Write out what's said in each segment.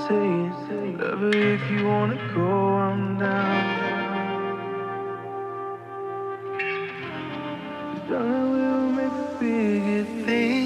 Whatever, if you wanna go, I'm down. Darling, we'll make the biggest thing.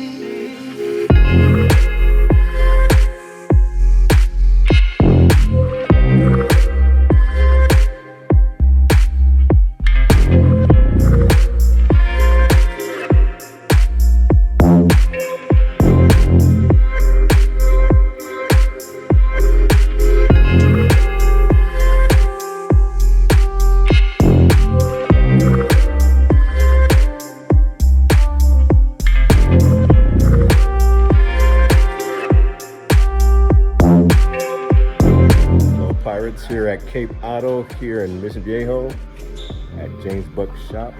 Pirates here at Cape Otto here in Mission Viejo at James Buck's shop.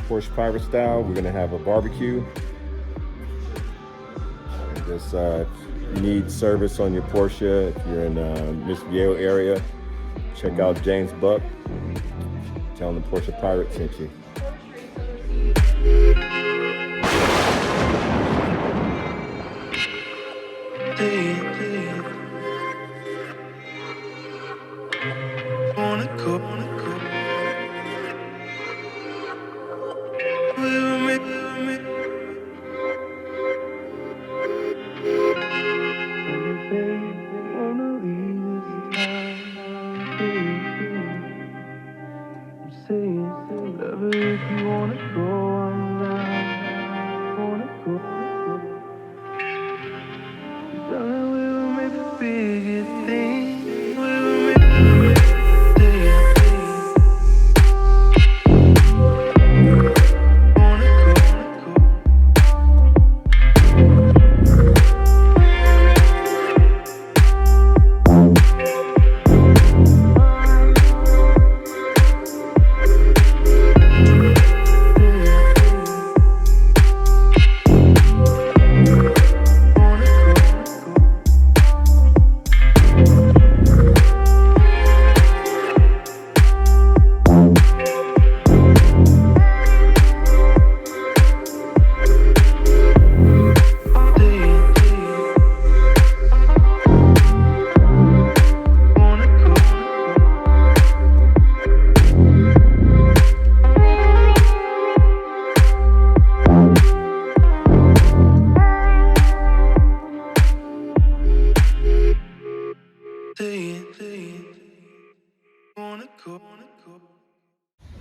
Porsche Pirate style. We're gonna have a barbecue. And just if you need service on your Porsche, if you're in the Mission Viejo area, check out James Buck. Tell him the Porsche Pirates sent you. Whatever, if you wanna go, I'm down. Wanna go. Darling, we'll make the biggest thing.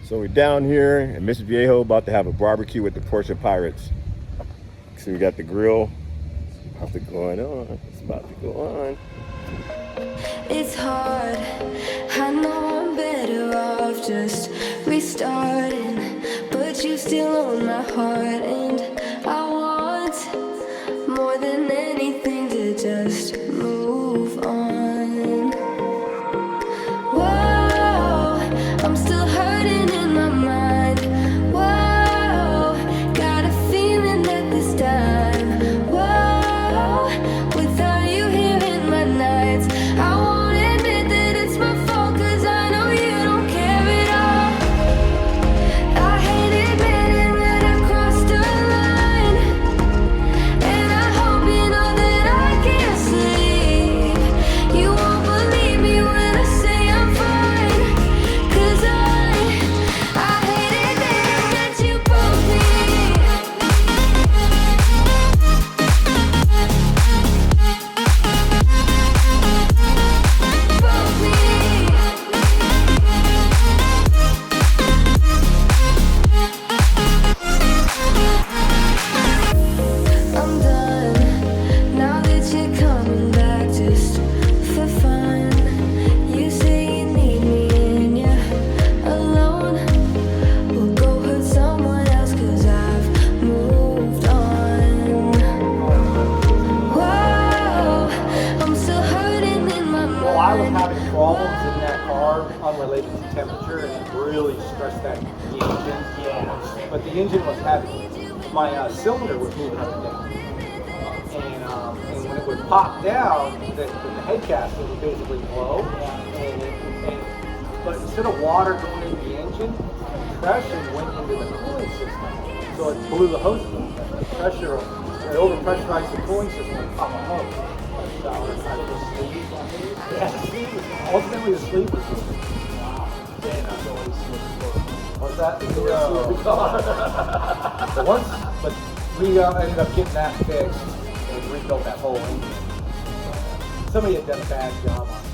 So we're down here in Mission Viejo about to have a barbecue with the Porsche Pirates. So we got the grill about to going on. It's about to go on. It's hard, I know I'm better off just restarting, but you still own my heart, and I want more than anything to just move on. Whoa, I'm still hurting in my mind. Whoa, got a feeling that this time, whoa, without you here in my nights, I won't admit that it's my fault, 'cause I know you don't care at all. I hate admitting that I crossed a line, and I hope you know that I can't sleep. You won't believe me when I say I'm fine, 'cause I hate admitting that you broke me. Broke me. I'm done, now that you're coming back just for fun. You say you need me and you're alone. Well, go hurt someone else, 'cause I've moved on. Whoa, I'm still hurting in my mind. Well, I was having problems in that car unrelated to temperature, and it really stressed the engine. Yeah. But the engine was heavy. My cylinder was moving up and down. And when it would pop down, the head gasket would basically blow. But instead of water going into the engine, pressure went into the cooling system. So it blew the hose. The pressure, it overpressurized the cooling system and popped a hose. $1,000 out of the sleeve. Yeah, the sleeve was, ultimately the sleeve was good. What's that? But we ended up getting that fixed and rebuilt that whole engine. Somebody had done a bad job on it.